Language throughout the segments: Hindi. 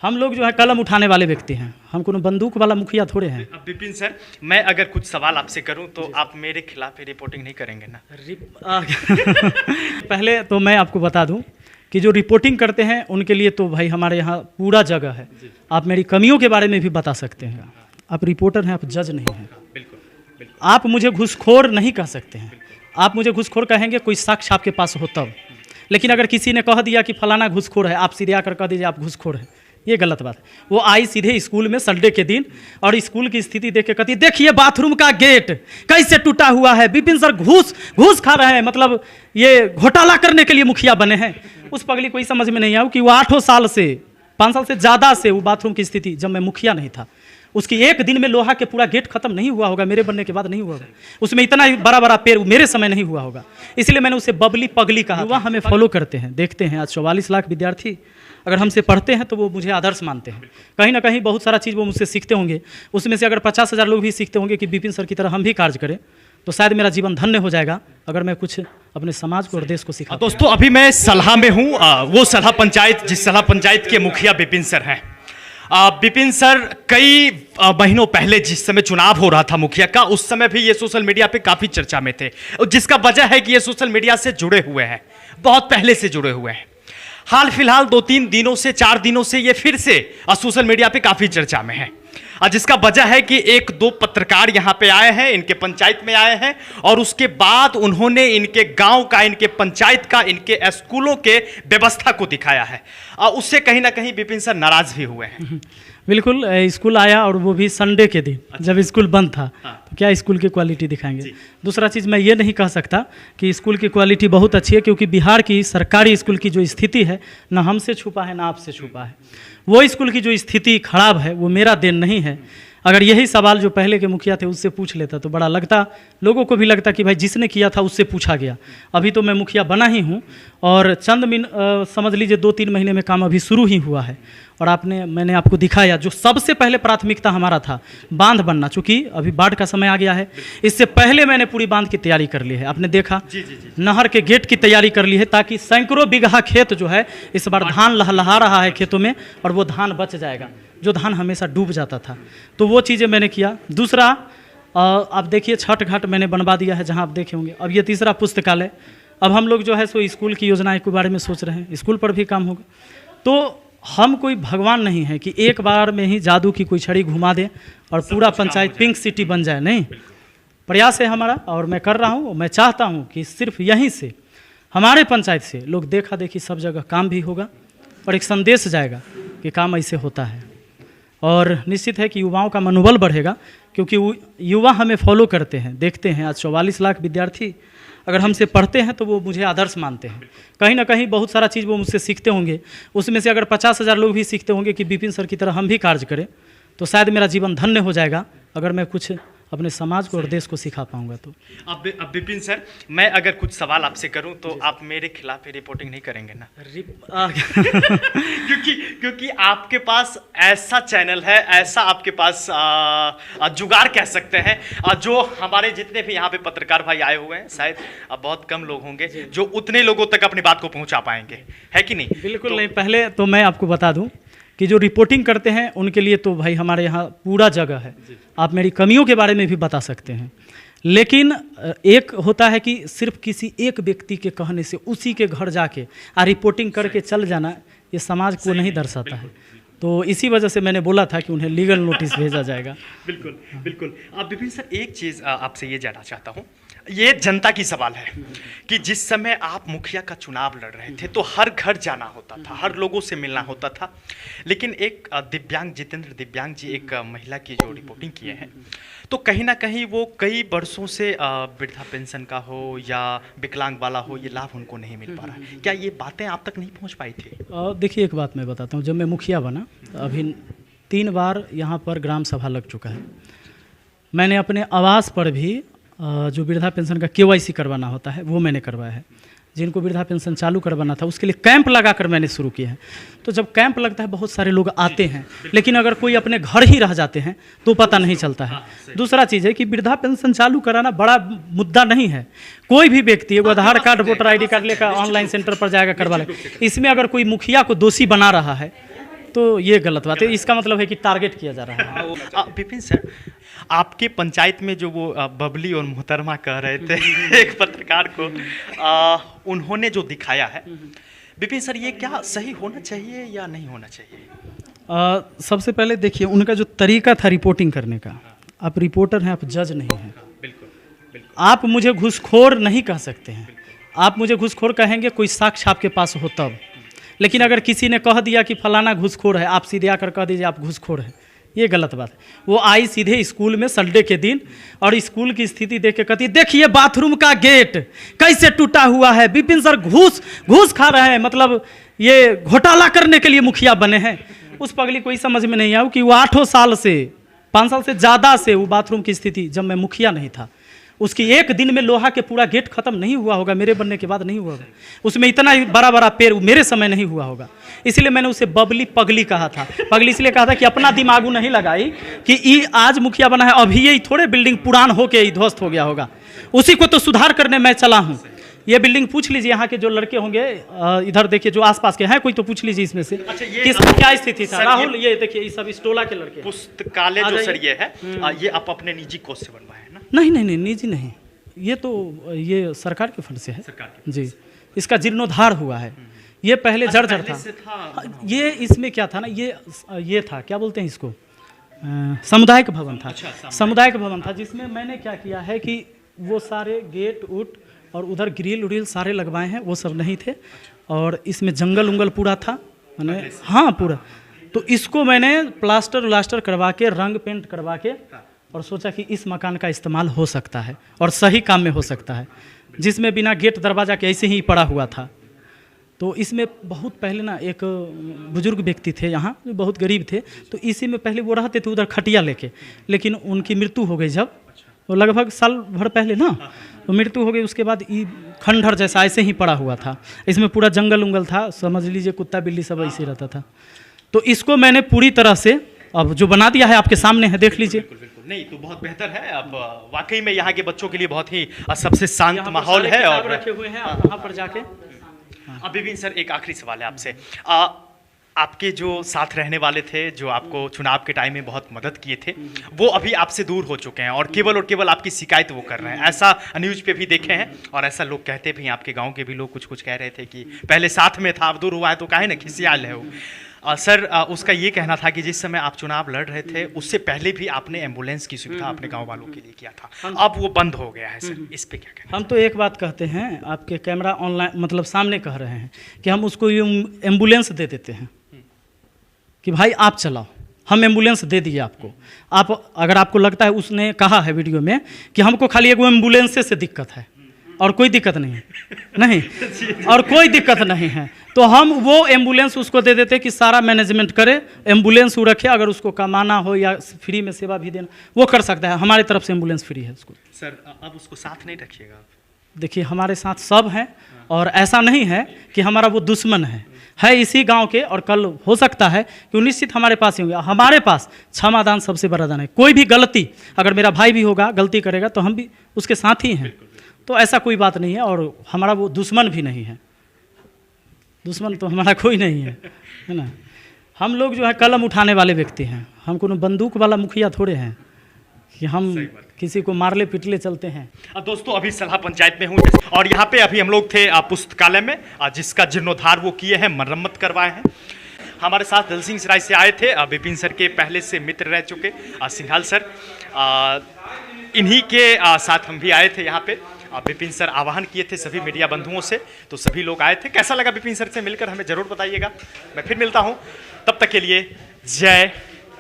हम लोग जो है कलम उठाने वाले व्यक्ति हैं, हम कोनो बंदूक वाला मुखिया थोड़े हैं। अब विपिन सर, मैं अगर कुछ सवाल आपसे करूं तो आप मेरे खिलाफ रिपोर्टिंग नहीं करेंगे ना? पहले तो मैं आपको बता दूं कि जो रिपोर्टिंग करते हैं उनके लिए तो भाई हमारे यहाँ पूरा जगह है। आप मेरी कमियों के बारे में भी बता सकते हैं। आप रिपोर्टर हैं, आप जज नहीं हैं। बिल्कुल बिल्कुल। आप मुझे घूसखोर नहीं कह सकते हैं। आप मुझे घूसखोर कहेंगे कोई साक्ष्य आपके पास हो तब। लेकिन अगर किसी ने कह दिया कि फलाना घूसखोर है, आप सीधे आकर कह दीजिए आप घूसखोर हैं, ये गलत बात है। वो आई सीधे स्कूल में संडे के दिन और स्कूल की स्थिति देख के कहती देखिए बाथरूम का गेट कैसे टूटा हुआ है, विपिन सर घूस खा रहे हैं, मतलब ये घोटाला करने के लिए मुखिया बने हैं। उस पगली को समझ में नहीं आया कि वो 8 साल से 5 साल से ज़्यादा से वो बाथरूम की स्थिति, जब मैं मुखिया नहीं था, उसकी एक दिन में लोहा के पूरा गेट खत्म नहीं हुआ होगा, मेरे बनने के बाद नहीं हुआ होगा। उसमें इतना बड़ा बड़ा पेड़ मेरे समय नहीं हुआ होगा, इसलिए मैंने उसे बबली पगली कहा। युवा हमें फॉलो करते हैं, देखते हैं। आज 44 लाख विद्यार्थी अगर हमसे पढ़ते हैं तो वो मुझे आदर्श मानते हैं। कहीं ना कहीं बहुत सारा चीज़ वो मुझसे सीखते होंगे। उसमें से अगर 50,000 लोग भी सीखते होंगे कि विपिन सर की तरह हम भी कार्य करें तो शायद मेरा जीवन धन्य हो जाएगा, अगर मैं कुछ अपने समाज को और देश को सिखा। दोस्तों, अभी मैं सलाह में हूँ, वो सलाह पंचायत, जिस सलाह पंचायत के मुखिया विपिन सर हैं। विपिन सर कई महीनों पहले जिस समय चुनाव हो रहा था मुखिया का, उस समय भी ये सोशल मीडिया पे काफी चर्चा में थे, जिसका वजह है कि ये सोशल मीडिया से जुड़े हुए हैं, बहुत पहले से जुड़े हुए हैं। हाल फिलहाल 2-3 दिनों से 4 दिनों से ये फिर से सोशल मीडिया पे काफी चर्चा में है, जिसका वजह है कि 1-2 पत्रकार यहाँ पे आए हैं, इनके पंचायत में आए हैं, और उसके बाद उन्होंने इनके गांव का, इनके पंचायत का, इनके स्कूलों के व्यवस्था को दिखाया है। उससे कहीं ना कहीं विपिन सर नाराज भी हुए हैं। बिल्कुल, स्कूल आया और वो भी संडे के दिन। अच्छा। जब स्कूल बंद था। हाँ। तो क्या स्कूल की क्वालिटी दिखाएंगे? दूसरा चीज़, मैं ये नहीं कह सकता कि स्कूल की क्वालिटी बहुत अच्छी है, क्योंकि बिहार की सरकारी स्कूल की जो स्थिति है ना हमसे छुपा है ना आपसे छुपा है। वो स्कूल की जो स्थिति खराब है वो मेरा देन नहीं है। अगर यही सवाल जो पहले के मुखिया थे उससे पूछ लेता तो बड़ा लगता, लोगों को भी लगता कि भाई जिसने किया था उससे पूछा गया। अभी तो मैं मुखिया बना ही हूँ और समझ लीजिए 2-3 महीने में काम अभी शुरू ही हुआ है। और मैंने आपको दिखाया जो सबसे पहले प्राथमिकता हमारा था, बांध बनना। चूँकि अभी बाढ़ का समय आ गया है, इससे पहले मैंने पूरी बांध की तैयारी कर ली है। आपने देखा नहर के गेट की तैयारी कर ली है, ताकि सैकड़ों बीघा खेत जो है इस बार धान लहलहा रहा है खेतों में, और वो धान बच जाएगा, जो धान हमेशा डूब जाता था। तो वो चीज़ें मैंने किया। दूसरा, आप देखिए छठ घाट मैंने बनवा दिया है, जहाँ आप देखे होंगे। अब ये तीसरा पुस्तकालय। अब हम लोग जो है सो स्कूल की योजनाएं के बारे में सोच रहे हैं, स्कूल पर भी काम होगा। तो हम कोई भगवान नहीं है कि एक बार में ही जादू की कोई छड़ी घुमा दे और पूरा पंचायत पिंक सिटी बन जाए। नहीं, प्रयास है हमारा और मैं कर रहा हूँ। मैं चाहता हूँ कि सिर्फ यहीं से, हमारे पंचायत से लोग देखा देखी सब जगह काम भी होगा और एक संदेश जाएगा कि काम ऐसे होता है। और निश्चित है कि युवाओं का मनोबल बढ़ेगा, क्योंकि युवा हमें फॉलो करते हैं, देखते हैं। आज 44 लाख विद्यार्थी अगर हमसे पढ़ते हैं तो वो मुझे आदर्श मानते हैं। कहीं ना कहीं बहुत सारा चीज़ वो मुझसे सीखते होंगे। उसमें से अगर 50,000 लोग भी सीखते होंगे कि विपिन सर की तरह हम भी कार्य करें तो शायद मेरा जीवन धन्य हो जाएगा, अगर मैं कुछ अपने समाज को और देश को सिखा पाऊंगा। तो अब विपिन सर, मैं अगर कुछ सवाल आपसे करूं तो आप मेरे खिलाफ रिपोर्टिंग नहीं करेंगे ना? क्योंकि आपके पास ऐसा चैनल है, ऐसा आपके पास जुगाड़ कह सकते हैं, जो हमारे जितने भी यहाँ पे पत्रकार भाई आए हुए हैं, शायद बहुत कम लोग होंगे जो उतने लोगों तक अपनी बात को पहुँचा पाएंगे, है कि नहीं? बिल्कुल नहीं। पहले तो मैं आपको बता दूं कि जो रिपोर्टिंग करते हैं उनके लिए तो भाई हमारे यहाँ पूरा जगह है। आप मेरी कमियों के बारे में भी बता सकते हैं। लेकिन एक होता है कि सिर्फ किसी एक व्यक्ति के कहने से उसी के घर जाके रिपोर्टिंग करके चल जाना, ये समाज को नहीं दर्शाता है। तो इसी वजह से मैंने बोला था कि उन्हें लीगल नोटिस भेजा जाएगा। बिल्कुल बिल्कुल। विपिन सर, एक चीज़ आपसे ये जानना चाहता हूँ, ये जनता की सवाल है कि जिस समय आप मुखिया का चुनाव लड़ रहे थे तो हर घर जाना होता था, हर लोगों से मिलना होता था, लेकिन एक जितेंद्र दिव्यांग जी, एक महिला की जो रिपोर्टिंग किए हैं, तो कहीं ना कहीं वो कई वर्षों से वृद्धा पेंशन का हो या विकलांग वाला हो, ये लाभ उनको नहीं मिल पा रहा है। क्या ये बातें आप तक नहीं पहुँच पाई थी? देखिए, एक बात मैं बताता हूँ। जब मैं मुखिया बना, अभी 3 बार यहाँ पर ग्राम सभा लग चुका है। मैंने अपने आवास पर भी जो वृद्धा पेंशन का KYC करवाना होता है वो मैंने करवाया है। जिनको वृद्धा पेंशन चालू करवाना था उसके लिए कैंप लगाकर मैंने शुरू किया है। तो जब कैंप लगता है बहुत सारे लोग आते हैं, लेकिन अगर कोई अपने घर ही रह जाते हैं तो पता नहीं चलता है। दूसरा चीज़ है कि वृद्धा पेंशन चालू कराना बड़ा मुद्दा नहीं है। कोई भी व्यक्ति वो आधार कार्ड, वोटर ID कार्ड लेकर ऑनलाइन सेंटर पर जाएगा, करवा ले। इसमें अगर कोई मुखिया को दोषी बना रहा है तो ये गलत बात है। इसका मतलब है कि टारगेट किया जा रहा है। विपिन सर, आपके पंचायत में जो वो बबली और मोहतरमा कह रहे थे एक पत्रकार को, उन्होंने जो दिखाया है, विपिन सर ये क्या सही होना चाहिए या नहीं होना चाहिए? सबसे पहले देखिए उनका जो तरीका था रिपोर्टिंग करने का, आप रिपोर्टर हैं, आप जज नहीं हैं। बिल्कुल बिल्कुल। आप मुझे घूसखोर नहीं कह सकते हैं। आप मुझे घूसखोर कहेंगे कोई साक्ष्य आपके पास हो तब। लेकिन अगर किसी ने कह दिया कि फलाना घूसखोर है, आप सीधे आकर कह दीजिए आप घूसखोर हैं, ये गलत बात है। वो आई सीधे स्कूल में संडे के दिन और स्कूल की स्थिति देख के कहती देखिए बाथरूम का गेट कैसे टूटा हुआ है, विपिन सर घूस खा रहे हैं, मतलब ये घोटाला करने के लिए मुखिया बने हैं। उस पगली को ही समझ में नहीं आया कि वो 8 साल से 5 साल से ज़्यादा से वो बाथरूम की स्थिति, जब मैं मुखिया नहीं था, उसकी एक दिन में लोहा के पूरा गेट खत्म नहीं हुआ होगा, मेरे बनने के बाद नहीं हुआ होगा। उसमें इतना बड़ा बड़ा पेड़ मेरे समय नहीं हुआ होगा। इसलिए मैंने उसे बबली पगली कहा था। पगली इसलिए कहा था कि अपना दिमाग नहीं लगाई कि ये आज मुखिया बना है, अभी ये थोड़े बिल्डिंग पुरान होके ध्वस्त हो गया होगा, उसी को तो सुधार करने मैं चला हूँ। ये बिल्डिंग पूछ लीजिए यहाँ के जो लड़के होंगे, इधर देखिए जो आसपास के हैं, कोई तो पूछ लीजिए इसमें से। अच्छा, किसका क्या स्थिति था। राहुल ये देखिए, ये सब स्टोला के लड़के। पुस्तकालय जो सर ये है, ये आप अपने निजी कोष से बनवाए हैं ना? नहीं, निजी नहीं, ये तो ये सरकार के फंड से है। सरकार जी, इसका जीर्णोद्धार हुआ है। ये पहले जर्जर था। ये इसमें क्या था ना, ये था, क्या बोलते हैं इसको, सामुदायिक भवन था। सामुदायिक भवन था जिसमें मैंने क्या किया है कि वो सारे गेट उट और उधर ग्रिल उरिल सारे लगवाए हैं, वो सब नहीं थे। और इसमें जंगल उंगल पूरा था, मैंने हाँ पूरा। तो इसको मैंने प्लास्टर व्लास्टर करवा के, रंग पेंट करवा के, और सोचा कि इस मकान का इस्तेमाल हो सकता है और सही काम में हो सकता है, जिसमें बिना गेट दरवाजा के ऐसे ही पड़ा हुआ था। तो इसमें बहुत पहले ना एक बुजुर्ग व्यक्ति थे यहाँ, जो बहुत गरीब थे, तो इसी में पहले वो रहते थे उधर खटिया लेके, लेकिन उनकी मृत्यु हो गई जब, तो लगभग साल भर पहले ना, तो मृत्यु हो गई। उसके बाद ये खंडहर जैसा ऐसे ही पड़ा हुआ था, इसमें पूरा जंगल उंगल था, समझ लीजिए कुत्ता बिल्ली सब ऐसे रहता था। तो इसको मैंने पूरी तरह से अब जो बना दिया है आपके सामने है, देख लीजिए। बिल्कुल बिल्कुल, नहीं तो बहुत बेहतर है। अब वाकई में यहाँ के बच्चों के लिए बहुत ही सबसे शांत माहौल है। और रखे हुए हैं आप वहाँ पर जाके। विपिन सर, एक आखिरी सवाल है आपसे। आपके जो साथ रहने वाले थे, जो आपको चुनाव के टाइम में बहुत मदद किए थे, वो अभी आपसे दूर हो चुके हैं और केवल आपकी शिकायत वो कर रहे हैं। ऐसा न्यूज़ पे भी देखे हैं और ऐसा लोग कहते भी हैं। आपके गांव के भी लोग कुछ कह रहे थे कि पहले साथ में था, अब दूर हुआ है तो काहे ना खिसियाल है वो। सर, उसका ये कहना था कि जिस समय आप चुनाव लड़ रहे थे उससे पहले भी आपने एम्बुलेंस की सुविधा अपने गांव वालों के लिए किया था, अब वो बंद हो गया है। सर, इस पे क्या कहना? हम तो एक बात कहते हैं, आपके कैमरा ऑनलाइन मतलब सामने कह रहे हैं कि हम उसको एम्बुलेंस दे देते हैं कि भाई आप चलाओ, हम एम्बुलेंस दे दिए आपको। आप अगर आपको लगता है, उसने कहा है वीडियो में कि हमको खाली एक एम्बुलेंस से दिक्कत है और कोई दिक्कत नहीं है, नहीं और कोई दिक्कत नहीं है, तो हम वो एम्बुलेंस उसको दे देते कि सारा मैनेजमेंट करे, एम्बुलेंस वो रखे। अगर उसको कमाना हो या फ्री में सेवा भी देना, वो कर सकता है। हमारी तरफ से एम्बुलेंस फ्री है उसको। सर, अब उसको साथ नहीं रखिएगा। देखिए, हमारे साथ सब हैं और ऐसा नहीं है कि हमारा वो दुश्मन है इसी गांव के। और कल हो सकता है कि निश्चित हमारे पास ही होंगे। हमारे पास क्षमादान सबसे बड़ा दान है। कोई भी गलती, अगर मेरा भाई भी होगा गलती करेगा तो हम भी उसके साथ ही हैं। तो ऐसा कोई बात नहीं है और हमारा वो दुश्मन भी नहीं है। दुश्मन तो हमारा कोई नहीं है ना। हम लोग जो है कलम उठाने वाले व्यक्ति हैं। हम कोनो बंदूक वाला मुखिया थोड़े हैं कि हम किसी को मारले पिटले चलते हैं। दोस्तों, अभी सलाह पंचायत में हूँ और यहाँ पे अभी हम लोग थे पुस्तकालय में, जिसका जीर्णोद्धार वो किए हैं, मरम्मत करवाए हैं। हमारे साथ दल सिंह सराय से आए थे विपिन सर के पहले से मित्र रह चुके सिंघाल सर, इन्हीं के साथ हम भी आए थे यहाँ पे। विपिन सर आह्वान किए थे सभी मीडिया बंधुओं से, तो सभी लोग आए थे। कैसा लगा विपिन सर से मिलकर, हमें जरूर बताइएगा। मैं फिर मिलता हूँ, तब तक के लिए जय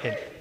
हिंद।